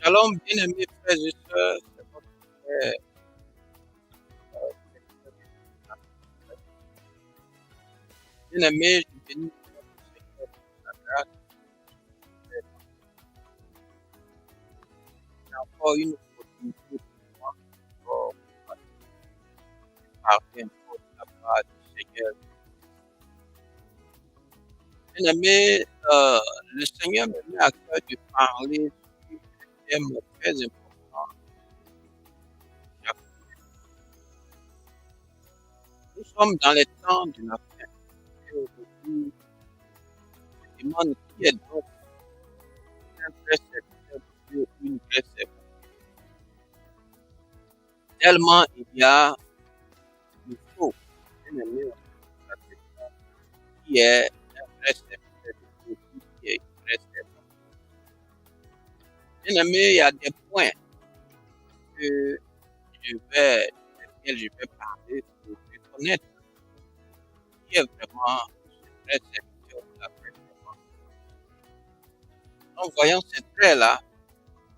Shalom, bien-aimés frères et sœurs, c'est votre frère, bien-aimés, je bénis notre Seigneur pour sa grâce, c'est encore une opportunité pour moi encore de parler encore de la part du Seigneur. Bien-aimés, le Seigneur me met à cœur de parler sur un thème très important. Nous sommes dans les temps de la fin et aujourd'hui, je demande qui est donc un vrai serviteur de Dieu ou une vraie servante. Tellement il y a de faux, bien-aimés, on a qui est un vrai serviteur de Dieu, qui est une vraie servante. Bien-aimé, il y a des points que desquels je vais parler pour reconnaître qui est vraiment ce vrai serviteur ou la vraie servante. En voyant ces traits-là,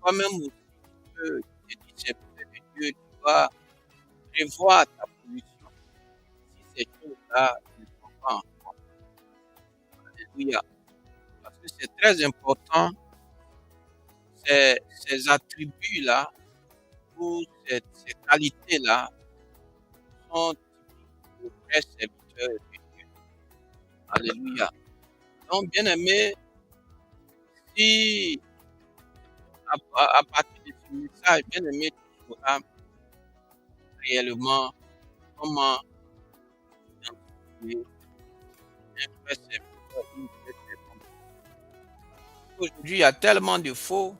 toi-même aussi, tu te dis serviteur de Dieu, tu dois revoir ta position si ces choses-là ne sont pas en toi. Alléluia. Parce que c'est très important, ces attributs-là ou ces qualités-là sont typiques de vrais serviteurs de Dieu. Alléluia. Donc, bien aimé, si à partir de ce message, bien aimé, tu sauras réellement comment identifier un vrai serviteur, une vraie servante. Aujourd'hui, il y a tellement de faux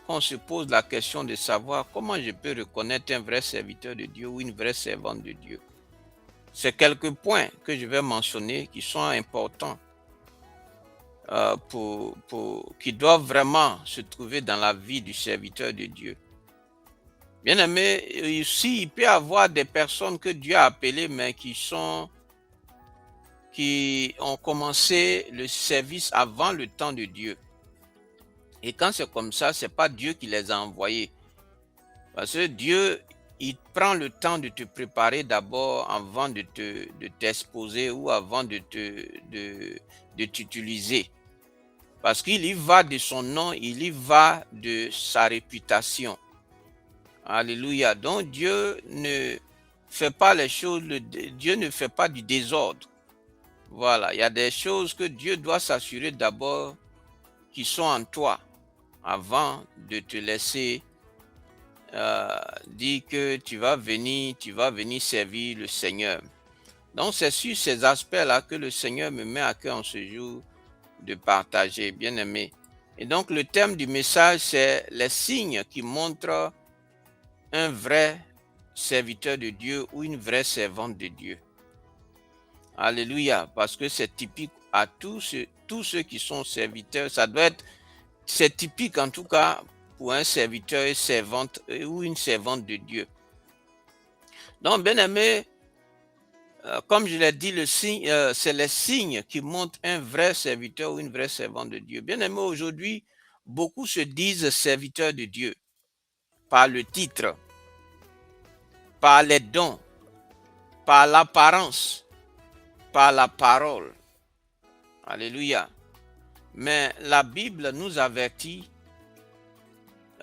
qu'on se pose la question de savoir comment je peux reconnaître un vrai serviteur de Dieu ou une vraie servante de Dieu. C'est quelques points que je vais mentionner qui sont importants qui doivent vraiment se trouver dans la vie du serviteur de Dieu. Bien aimé, ici, il peut y avoir des personnes que Dieu a appelées, mais qui ont commencé le service avant le temps de Dieu. Et quand c'est comme ça, c'est pas Dieu qui les a envoyés. Parce que Dieu, il prend le temps de te préparer d'abord avant de t'exposer ou avant de t'utiliser. Parce qu'il y va de son nom, il y va de sa réputation. Alléluia. Donc Dieu ne fait pas les choses, Dieu ne fait pas du désordre. Voilà, il y a des choses que Dieu doit s'assurer d'abord qui sont en toi avant de te laisser dire que tu vas venir servir le Seigneur. Donc c'est sur ces aspects-là que le Seigneur me met à cœur en ce jour de partager, bien aimé. Et donc le thème du message, c'est les signes qui montrent un vrai serviteur de Dieu ou une vraie servante de Dieu. Alléluia, parce que c'est typique à tous ceux qui sont serviteurs. C'est typique en tout cas pour un serviteur et servante ou une servante de Dieu. Donc, bien aimé, comme je l'ai dit, c'est les signes qui montrent un vrai serviteur ou une vraie servante de Dieu. Bien aimé, aujourd'hui, beaucoup se disent serviteurs de Dieu par le titre, par les dons, par l'apparence, par la parole. Alléluia. Mais la Bible nous avertit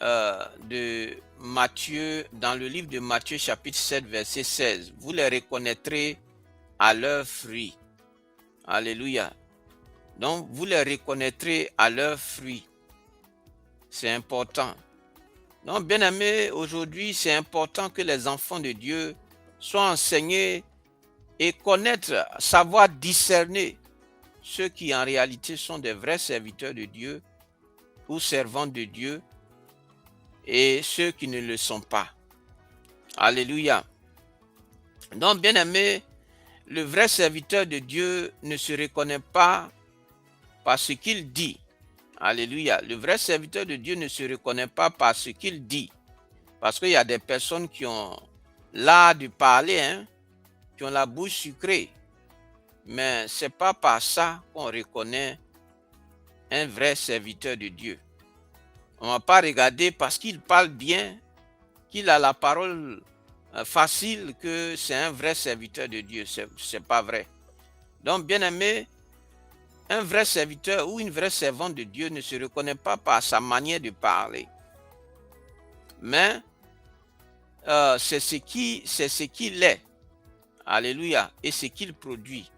de Matthieu, dans le livre de Matthieu chapitre 7, verset 16. Vous les reconnaîtrez à leurs fruits. Alléluia. Donc, vous les reconnaîtrez à leurs fruits. C'est important. Donc, bien aimé, aujourd'hui, c'est important que les enfants de Dieu soient enseignés et connaître, savoir discerner ceux qui en réalité sont des vrais serviteurs de Dieu ou servants de Dieu et ceux qui ne le sont pas. Alléluia. Donc, bien aimé, le vrai serviteur de Dieu ne se reconnaît pas par ce qu'il dit. Alléluia. Le vrai serviteur de Dieu ne se reconnaît pas par ce qu'il dit. Parce qu'il y a des personnes qui ont l'art de parler, hein, qui ont la bouche sucrée. Mais ce n'est pas par ça qu'on reconnaît un vrai serviteur de Dieu. On ne va pas regarder parce qu'il parle bien, qu'il a la parole facile, que c'est un vrai serviteur de Dieu. Ce n'est pas vrai. Donc, bien aimé, un vrai serviteur ou une vraie servante de Dieu ne se reconnaît pas par sa manière de parler. Mais c'est ce qu'il est. Alléluia. Et ce qu'il produit.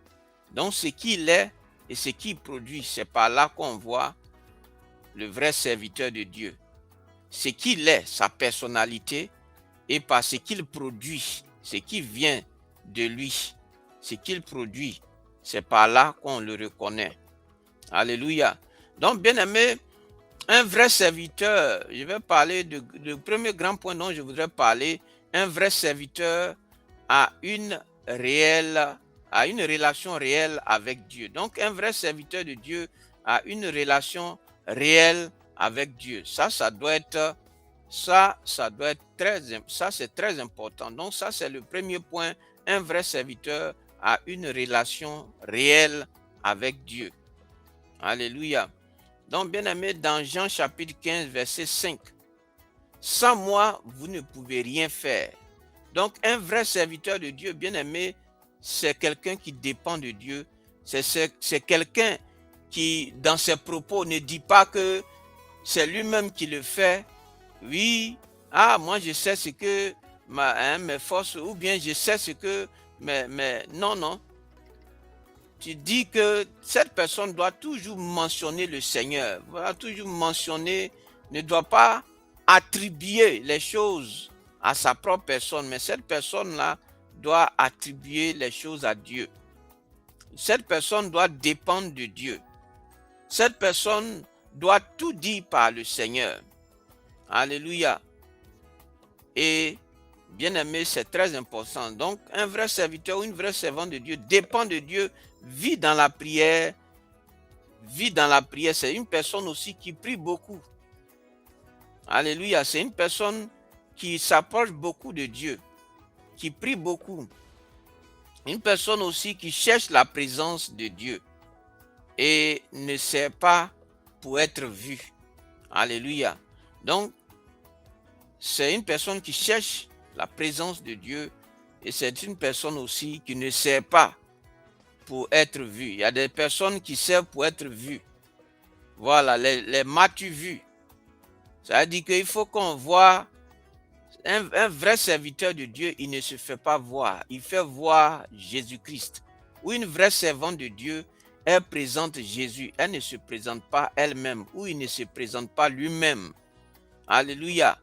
Donc, ce qu'il est et ce qu'il produit, c'est par là qu'on voit le vrai serviteur de Dieu. Ce qu'il est, sa personnalité, et par ce qu'il produit, ce qui vient de lui, ce qu'il produit, c'est par là qu'on le reconnaît. Alléluia. Donc, bien aimé, un vrai serviteur, je vais parler du premier grand point dont je voudrais parler. Un vrai serviteur a une relation réelle avec Dieu. Donc, un vrai serviteur de Dieu a une relation réelle avec Dieu. Ça doit être c'est très important. Donc, ça, c'est le premier point. Un vrai serviteur a une relation réelle avec Dieu. Alléluia. Donc, bien aimé, dans Jean chapitre 15, verset 5, sans moi, vous ne pouvez rien faire. Donc, un vrai serviteur de Dieu, bien aimé, c'est quelqu'un qui dépend de Dieu. C'est quelqu'un qui, dans ses propos, ne dit pas que c'est lui-même qui le fait. Oui, moi je sais ce que mes forces, ou bien je sais ce que... Mais non. Tu dis que cette personne doit toujours mentionner le Seigneur, doit toujours mentionner, ne doit pas attribuer les choses à sa propre personne, mais cette personne-là doit attribuer les choses à Dieu. Cette personne doit dépendre de Dieu. Cette personne doit tout dire par le Seigneur. Alléluia. Et bien aimé, c'est très important. Donc, un vrai serviteur ou une vraie servante de Dieu dépend de Dieu, vit dans la prière. C'est une personne aussi qui prie beaucoup. Alléluia. C'est une personne qui s'approche beaucoup de Dieu, qui prie beaucoup. Une personne aussi qui cherche la présence de Dieu et ne sert pas pour être vue. Alléluia. Donc, c'est une personne qui cherche la présence de Dieu et c'est une personne aussi qui ne sert pas pour être vue. Il y a des personnes qui servent pour être vues. Voilà, les m'as-tu vu. Ça veut dire qu'il faut qu'on voit un vrai serviteur de Dieu, il ne se fait pas voir. Il fait voir Jésus-Christ. Ou une vraie servante de Dieu, elle présente Jésus. Elle ne se présente pas elle-même ou il ne se présente pas lui-même. Alléluia.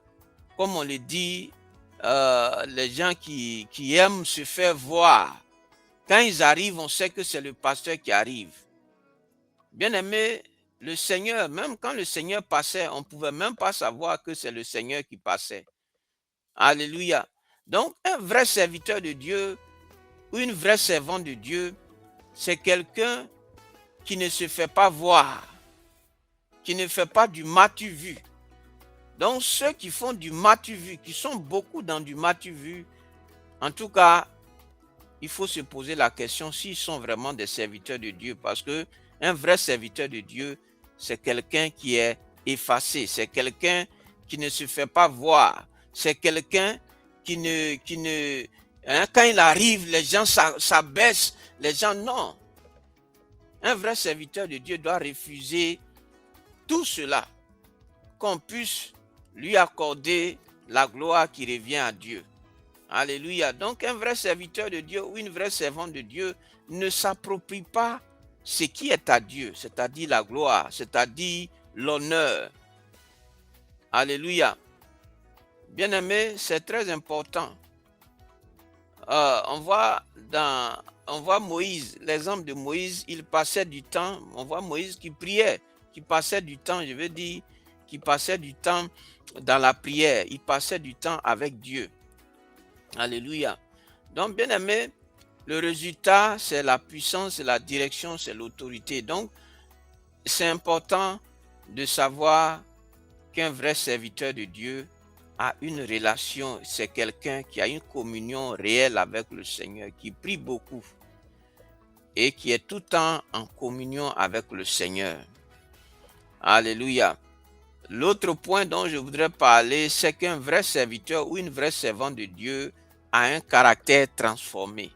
Comme on le dit, les gens qui aiment se faire voir, quand ils arrivent, on sait que c'est le pasteur qui arrive. Bien aimé, le Seigneur, même quand le Seigneur passait, on ne pouvait même pas savoir que c'est le Seigneur qui passait. Alléluia. Donc, un vrai serviteur de Dieu ou une vraie servante de Dieu, c'est quelqu'un qui ne se fait pas voir, qui ne fait pas du m'as-tu vu. Donc, ceux qui font du m'as-tu vu, qui sont beaucoup dans du m'as-tu vu, en tout cas, il faut se poser la question s'ils sont vraiment des serviteurs de Dieu, parce que un vrai serviteur de Dieu, c'est quelqu'un qui est effacé, c'est quelqu'un qui ne se fait pas voir, c'est quelqu'un qui ne quand il arrive, les gens s'abaissent, les gens non. Un vrai serviteur de Dieu doit refuser tout cela, qu'on puisse lui accorder la gloire qui revient à Dieu. Alléluia. Donc un vrai serviteur de Dieu ou une vraie servante de Dieu ne s'approprie pas ce qui est à Dieu, c'est-à-dire la gloire, c'est-à-dire l'honneur. Alléluia. Bien-aimé, c'est très important. On voit Moïse, l'exemple de Moïse, il passait du temps, on voit Moïse qui priait, qui passait du temps, je veux dire, qui passait du temps dans la prière, il passait du temps avec Dieu. Alléluia. Donc, bien aimé, le résultat, c'est la puissance, c'est la direction, c'est l'autorité. Donc, c'est important de savoir qu'un vrai serviteur de Dieu a une relation, c'est quelqu'un qui a une communion réelle avec le Seigneur, qui prie beaucoup et qui est tout le temps en communion avec le Seigneur. Alléluia. L'autre point dont je voudrais parler, c'est qu'un vrai serviteur ou une vraie servante de Dieu a un caractère transformé.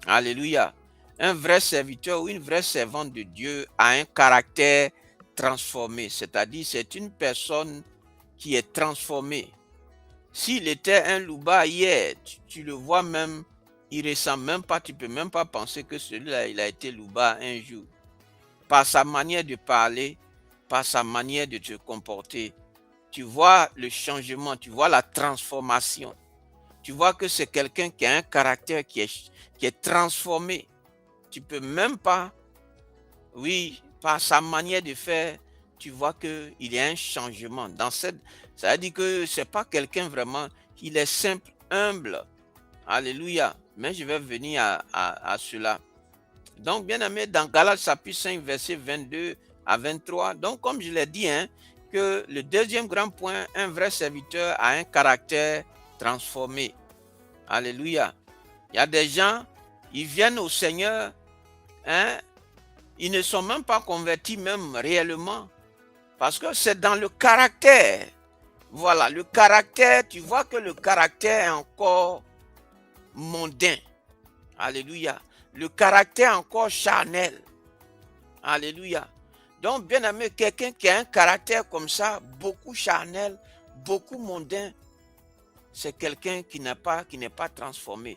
Alléluia. Un vrai serviteur ou une vraie servante de Dieu a un caractère transformé, c'est-à-dire c'est une personne qui est transformée. S'il était un louba hier, tu le vois même, il ne ressemble même pas, tu ne peux même pas penser que celui-là, il a été louba un jour. Par sa manière de parler, par sa manière de te comporter, tu vois le changement, tu vois la transformation. Tu vois que c'est quelqu'un qui a un caractère qui est transformé. Tu ne peux même pas, oui, par sa manière de faire, tu vois qu'il y a un changement. Ça veut dire que ce n'est pas quelqu'un vraiment, il est simple, humble. Alléluia. Mais je vais venir à cela. Donc, bien aimé, dans Galates chapitre 5, verset 22 à 23, donc comme je l'ai dit, que le deuxième grand point, un vrai serviteur a un caractère transformé. Alléluia. Il y a des gens, ils viennent au Seigneur, ils ne sont même pas convertis même réellement, parce que c'est dans le caractère. Voilà, le caractère, tu vois que le caractère est encore mondain. Alléluia. Le caractère encore charnel. Alléluia. Donc, bien aimé, quelqu'un qui a un caractère comme ça, beaucoup charnel, beaucoup mondain, c'est quelqu'un qui n'est pas transformé.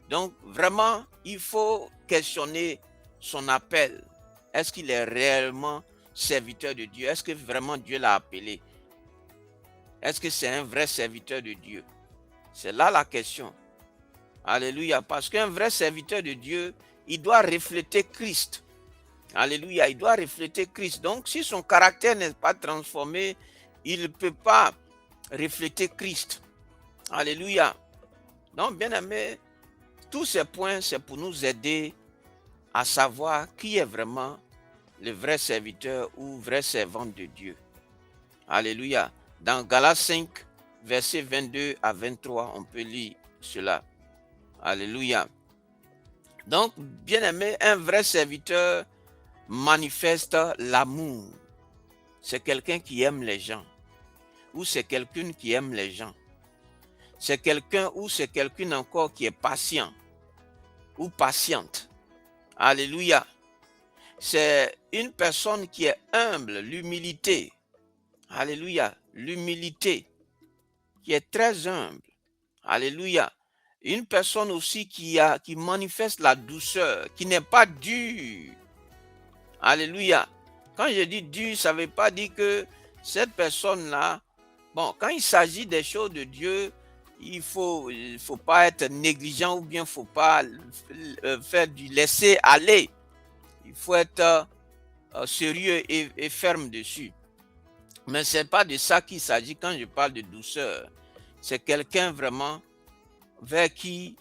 Donc, vraiment, il faut questionner son appel. Est-ce qu'il est réellement serviteur de Dieu? Est-ce que vraiment Dieu l'a appelé? Est-ce que c'est un vrai serviteur de Dieu? C'est là la question. Alléluia. Parce qu'un vrai serviteur de Dieu, il doit refléter Christ. Alléluia. Il doit refléter Christ. Donc, si son caractère n'est pas transformé, il ne peut pas refléter Christ. Alléluia. Donc, bien aimé, tous ces points, c'est pour nous aider à savoir qui est vraiment le vrai serviteur ou vrai servante de Dieu. Alléluia. Dans Galates 5, versets 22 à 23, on peut lire cela. Alléluia. Donc, bien aimé, un vrai serviteur manifeste l'amour. C'est quelqu'un qui aime les gens. Ou c'est quelqu'un qui aime les gens. C'est quelqu'un ou c'est quelqu'un encore qui est patient ou patiente. Alléluia. C'est une personne qui est humble, l'humilité. Alléluia. L'humilité, qui est très humble. Alléluia. Une personne aussi qui manifeste la douceur, qui n'est pas dure. Alléluia. Quand je dis dur, ça ne veut pas dire que cette personne-là, bon, quand il s'agit des choses de Dieu, il faut pas être négligent ou bien il ne faut pas faire du laisser aller. Il faut être sérieux et ferme dessus. Mais ce n'est pas de ça qu'il s'agit quand je parle de douceur. C'est quelqu'un vraiment vers qui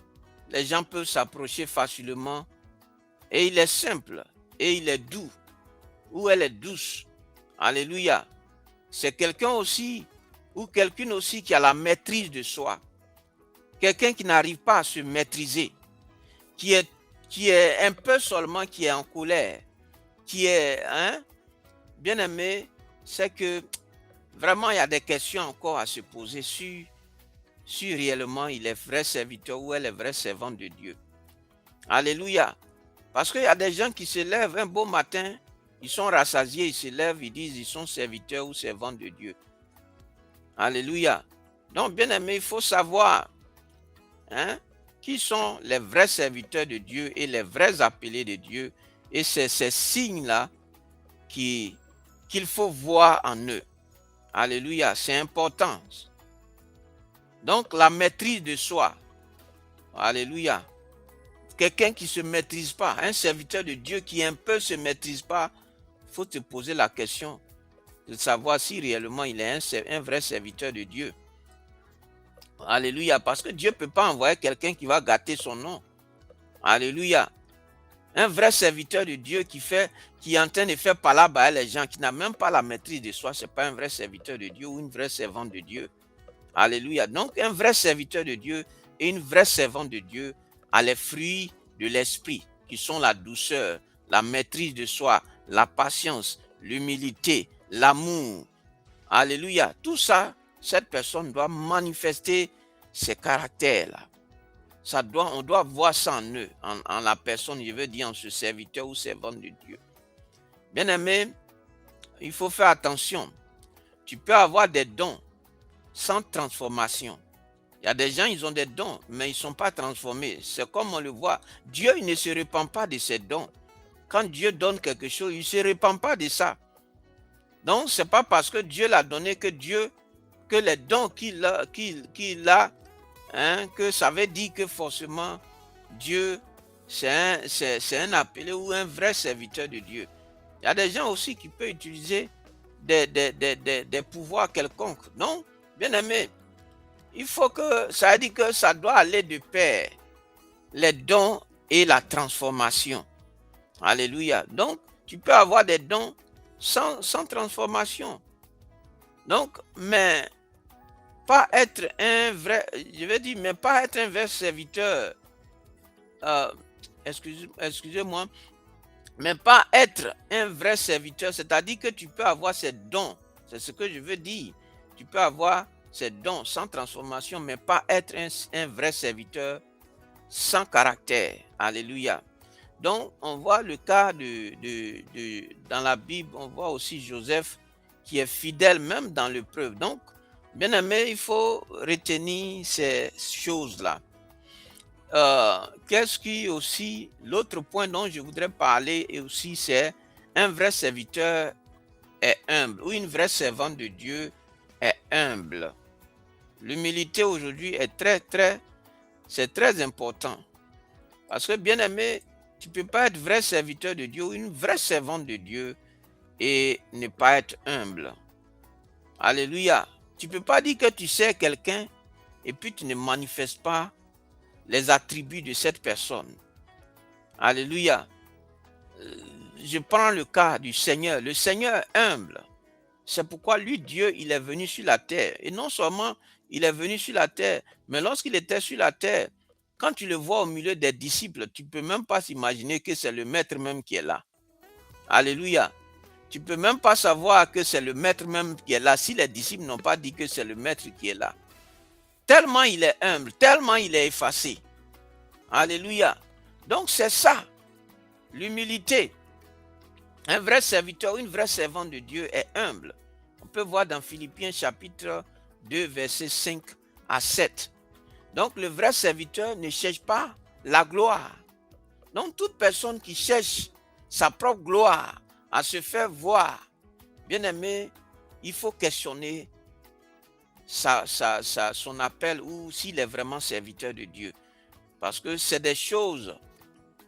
les gens peuvent s'approcher facilement. Et il est simple. Et il est doux. Ou elle est douce. Alléluia. C'est quelqu'un aussi, ou quelqu'un aussi qui a la maîtrise de soi. Quelqu'un qui n'arrive pas à se maîtriser. Qui est un peu seulement qui est en colère. Qui est, bien aimé, c'est que vraiment il y a des questions encore à se poser sur réellement il est vrai serviteur ou elle est vrai servante de Dieu. Alléluia. Parce qu'il y a des gens qui se lèvent un beau matin, ils sont rassasiés, ils se lèvent, ils disent ils sont serviteurs ou servantes de Dieu. Alléluia. Donc, bien aimé, il faut savoir qui sont les vrais serviteurs de Dieu et les vrais appelés de Dieu. Et c'est ces signes-là qu'il faut voir en eux. Alléluia, c'est important. Donc, la maîtrise de soi. Alléluia. Quelqu'un qui ne se maîtrise pas, un serviteur de Dieu qui un peu ne se maîtrise pas, il faut te poser la question de savoir si réellement il est un vrai serviteur de Dieu. Alléluia, parce que Dieu ne peut pas envoyer quelqu'un qui va gâter son nom. Alléluia. Un vrai serviteur de Dieu qui est en train de faire palabre à les gens, qui n'a même pas la maîtrise de soi, ce n'est pas un vrai serviteur de Dieu ou une vraie servante de Dieu. Alléluia. Donc, un vrai serviteur de Dieu et une vraie servante de Dieu a les fruits de l'esprit, qui sont la douceur, la maîtrise de soi, la patience, l'humilité, l'amour. Alléluia. Tout ça, cette personne doit manifester ces caractères-là. On doit voir ça en eux, en la personne, je veux dire en ce serviteur ou servante de Dieu. Bien-aimé, il faut faire attention. Tu peux avoir des dons sans transformation. Il y a des gens, ils ont des dons, mais ils ne sont pas transformés. C'est comme on le voit. Dieu, il ne se répand pas de ses dons. Quand Dieu donne quelque chose, il ne se répand pas de ça. Donc, ce n'est pas parce que Dieu l'a donné que les dons qu'il a, hein, que ça veut dire que forcément, Dieu, c'est un appelé ou un vrai serviteur de Dieu. Il y a des gens aussi qui peuvent utiliser des pouvoirs quelconques. Non, bien aimé, il faut que, ça veut dire que ça doit aller de pair, les dons et la transformation. Alléluia. Donc, tu peux avoir des dons sans transformation. Donc, mais pas être un vrai, je vais dire, mais pas être un vrai serviteur. Excusez-moi, mais pas être un vrai serviteur, c'est-à-dire que tu peux avoir ces dons, c'est ce que je veux dire. Tu peux avoir ces dons sans transformation, mais pas être un vrai serviteur sans caractère. Alléluia. Donc, on voit le cas dans la Bible, on voit aussi Joseph qui est fidèle même dans l'épreuve. Donc, bien aimé, il faut retenir ces choses-là. Qu'est-ce qui aussi, l'autre point dont je voudrais parler et aussi, c'est un vrai serviteur est humble ou une vraie servante de Dieu est humble. L'humilité aujourd'hui est c'est très important. Parce que bien aimé, tu ne peux pas être vrai serviteur de Dieu ou une vraie servante de Dieu et ne pas être humble. Alléluia. Tu ne peux pas dire que tu sais quelqu'un et puis tu ne manifestes pas les attributs de cette personne. Alléluia. Je prends le cas du Seigneur. Le Seigneur est humble. C'est pourquoi lui, Dieu, il est venu sur la terre. Et non seulement il est venu sur la terre, mais lorsqu'il était sur la terre, quand tu le vois au milieu des disciples, tu ne peux même pas s'imaginer que c'est le maître même qui est là. Alléluia. Tu ne peux même pas savoir que c'est le maître même qui est là si les disciples n'ont pas dit que c'est le maître qui est là. Tellement il est humble, tellement il est effacé. Alléluia. Donc c'est ça, l'humilité. Un vrai serviteur, une vraie servante de Dieu est humble. On peut voir dans Philippiens chapitre 2, versets 5 à 7. Donc le vrai serviteur ne cherche pas la gloire. Donc toute personne qui cherche sa propre gloire, à se faire voir, bien aimé, il faut questionner son appel ou s'il est vraiment serviteur de Dieu. Parce que c'est des choses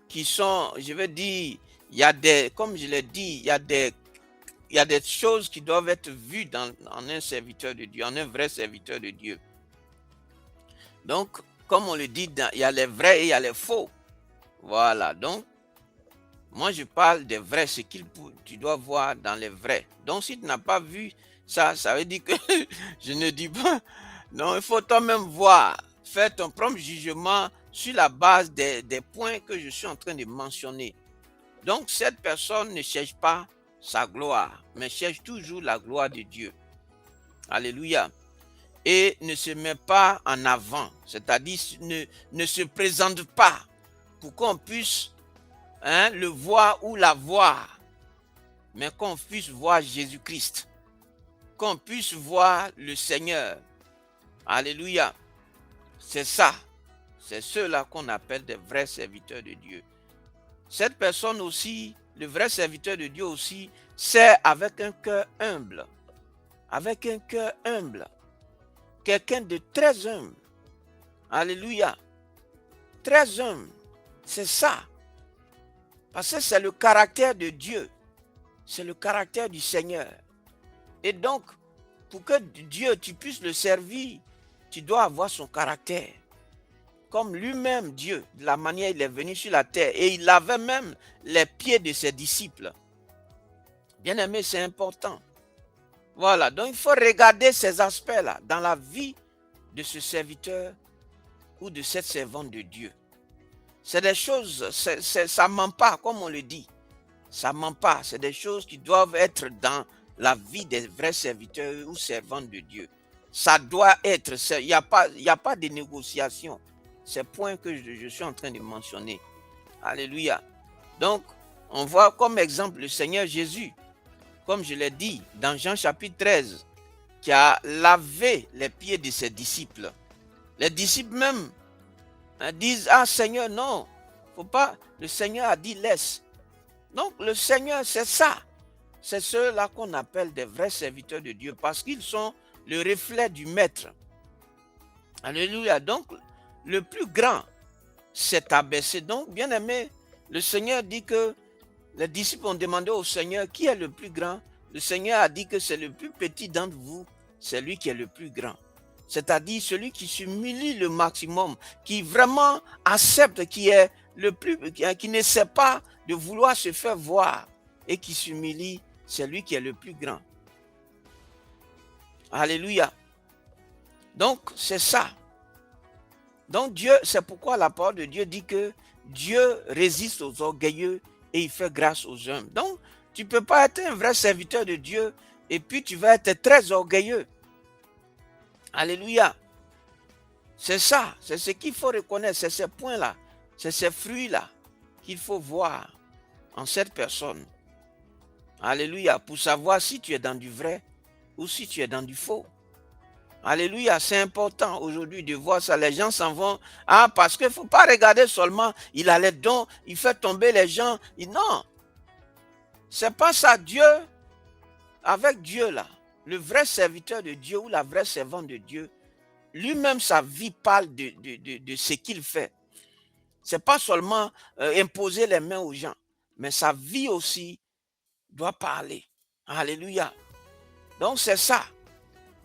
qui sont, je veux dire, il y a des, comme je l'ai dit, il y a des choses qui doivent être vues en un serviteur de Dieu, en un vrai serviteur de Dieu. Donc, comme on le dit, il y a les vrais et il y a les faux. Voilà, donc, moi je parle des vrais, ce que tu dois voir dans les vrais. Donc, si tu n'as pas vu ça, ça veut dire que je ne dis pas, non, il faut toi-même voir, faire ton propre jugement sur la base des points que je suis en train de mentionner. Donc, cette personne ne cherche pas sa gloire, mais cherche toujours la gloire de Dieu. Alléluia. Et ne se met pas en avant, c'est-à-dire ne se présente pas pour qu'on puisse le voir ou la voir, mais qu'on puisse voir Jésus-Christ, qu'on puisse voir le Seigneur. Alléluia. C'est ça. C'est ceux-là qu'on appelle des vrais serviteurs de Dieu. Cette personne aussi, le vrai serviteur de Dieu aussi, sert avec un cœur humble. Avec un cœur humble. Quelqu'un de très humble. Alléluia. Très humble. C'est ça. Parce que c'est le caractère de Dieu. C'est le caractère du Seigneur. Et donc, pour que Dieu, tu puisses le servir, tu dois avoir son caractère. Comme lui-même, Dieu, de la manière il est venu sur la terre. Et il avait même les pieds de ses disciples. Bien aimé, c'est important. Voilà, donc il faut regarder ces aspects-là dans la vie de ce serviteur ou de cette servante de Dieu. C'est des choses, ça ne ment pas, comme on le dit. Ça ne ment pas, c'est des choses qui doivent être la vie des vrais serviteurs ou servantes de Dieu. Ça doit être, il n'y a pas de négociation. C'est le point que je suis en train de mentionner. Alléluia. Donc, on voit comme exemple le Seigneur Jésus, comme je l'ai dit dans Jean chapitre 13, qui a lavé les pieds de ses disciples. Les disciples même disent, ah Seigneur, non, faut pas. Le Seigneur a dit, laisse. Donc le Seigneur, c'est ça. C'est ceux-là qu'on appelle des vrais serviteurs de Dieu parce qu'ils sont le reflet du Maître. Alléluia. Donc, le plus grand s'est abaissé. Donc, bien aimé, le Seigneur dit que les disciples ont demandé au Seigneur qui est le plus grand. Le Seigneur a dit que c'est le plus petit d'entre vous, c'est lui qui est le plus grand. C'est-à-dire celui qui s'humilie le maximum, qui vraiment accepte, qui est le plus, qui n'essaie pas de vouloir se faire voir et qui s'humilie, c'est lui qui est le plus grand. Alléluia. Donc, c'est ça. Donc, Dieu, c'est pourquoi la parole de Dieu dit que Dieu résiste aux orgueilleux et il fait grâce aux hommes. Donc, tu ne peux pas être un vrai serviteur de Dieu et puis tu vas être très orgueilleux. Alléluia. C'est ça, c'est ce qu'il faut reconnaître, c'est ces points-là, c'est ces fruits-là qu'il faut voir en cette personne. Alléluia, pour savoir si tu es dans du vrai ou si tu es dans du faux. Alléluia, c'est important aujourd'hui de voir ça. Les gens s'en vont. Ah, parce qu'il ne faut pas regarder seulement, il a les dons, il fait tomber les gens. Non, c'est pas ça. Dieu, avec Dieu là, le vrai serviteur de Dieu ou la vraie servante de Dieu, lui-même sa vie parle de ce qu'il fait. C'est pas seulement imposer les mains aux gens, mais sa vie aussi doit parler. Alléluia. Donc c'est ça.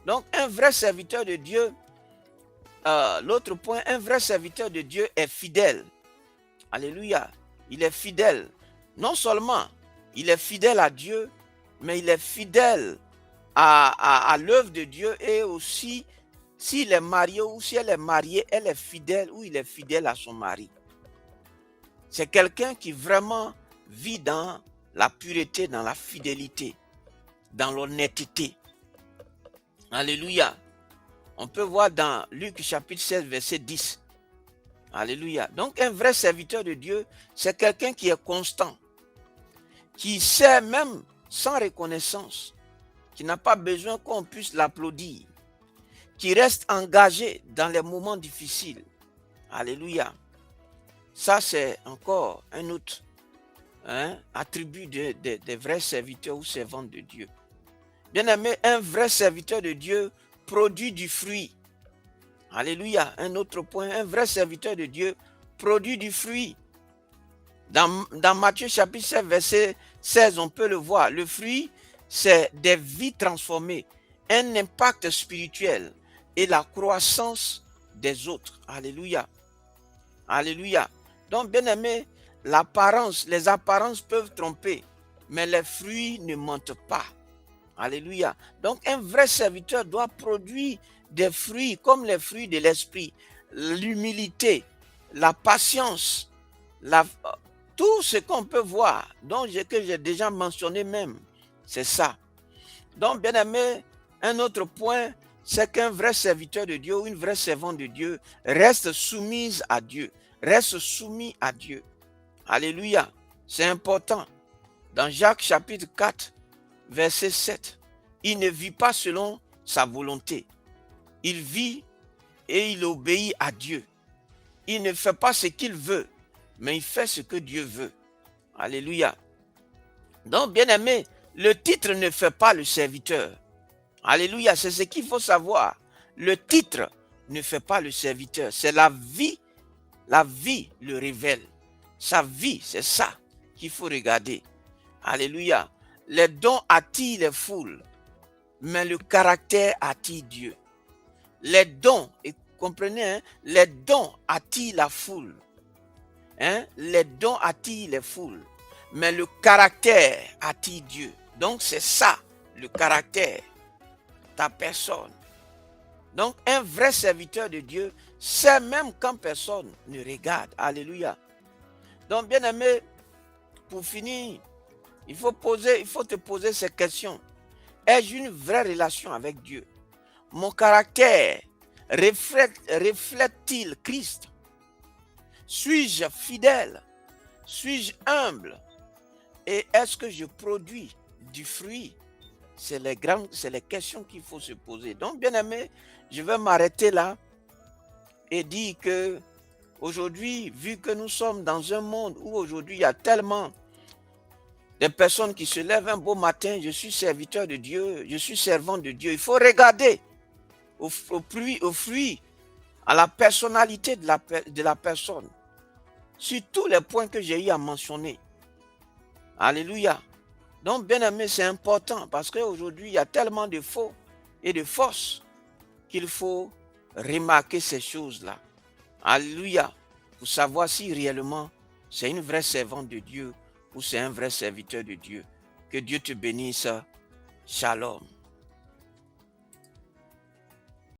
Donc un vrai serviteur de Dieu, l'autre point, un vrai serviteur de Dieu est fidèle. Alléluia. Il est fidèle. Non seulement il est fidèle à Dieu, mais il est fidèle à l'œuvre de Dieu et aussi s'il est marié ou si elle est mariée, elle est fidèle ou il est fidèle à son mari. C'est quelqu'un qui vraiment vit dans la pureté, dans la fidélité, dans l'honnêteté. Alléluia. On peut voir dans Luc chapitre 16, verset 10. Alléluia. Donc un vrai serviteur de Dieu, c'est quelqu'un qui est constant, qui sait même sans reconnaissance, qui n'a pas besoin qu'on puisse l'applaudir, qui reste engagé dans les moments difficiles. Alléluia. Ça, c'est encore un autre attribut des vrais serviteurs ou servantes de Dieu. Bien aimé, un vrai serviteur de Dieu produit du fruit. Alléluia. Un autre point, un vrai serviteur de Dieu produit du fruit. Dans Matthieu chapitre 7, verset 16, on peut le voir. Le fruit, c'est des vies transformées, un impact spirituel et la croissance des autres. Alléluia. Alléluia. Donc, bien aimé, les apparences peuvent tromper, mais les fruits ne mentent pas. Alléluia. Donc, un vrai serviteur doit produire des fruits comme les fruits de l'esprit, l'humilité, la patience, tout ce qu'on peut voir, que j'ai déjà mentionné même, c'est ça. Donc, bien aimé, un autre point, c'est qu'un vrai serviteur de Dieu ou une vraie servante de Dieu reste soumise à Dieu, reste soumis à Dieu. Alléluia, c'est important. Dans Jacques chapitre 4, verset 7, il ne vit pas selon sa volonté. Il vit et il obéit à Dieu. Il ne fait pas ce qu'il veut, mais il fait ce que Dieu veut. Alléluia. Donc, bien aimé, le titre ne fait pas le serviteur. Alléluia, c'est ce qu'il faut savoir. Le titre ne fait pas le serviteur. C'est la vie le révèle. Sa vie, c'est ça qu'il faut regarder. Alléluia. Les dons attirent les foules, mais le caractère attire Dieu. Les dons, et comprenez, les dons attirent la foule. Les dons attirent les foules, mais le caractère attire Dieu. Donc c'est ça, le caractère, ta personne. Donc un vrai serviteur de Dieu, c'est même quand personne ne regarde. Alléluia. Donc bien aimé, pour finir, il faut te poser ces questions. Ai-je une vraie relation avec Dieu? Mon caractère reflète-t-il Christ? Suis-je fidèle? Suis-je humble? Et est-ce que je produis du fruit? C'est les questions qu'il faut se poser. Donc, bien aimé, je vais m'arrêter là et dire que aujourd'hui, vu que nous sommes dans un monde où aujourd'hui il y a tellement de personnes qui se lèvent un beau matin, je suis serviteur de Dieu, je suis servant de Dieu. Il faut regarder au fruit, à la personnalité de la personne, sur tous les points que j'ai eu à mentionner. Alléluia. Donc, bien aimé, c'est important parce qu'aujourd'hui, il y a tellement de faux et de fausses qu'il faut remarquer ces choses-là. Alléluia. Pour savoir si réellement c'est une vraie servante de Dieu ou c'est un vrai serviteur de Dieu. Que Dieu te bénisse. Shalom.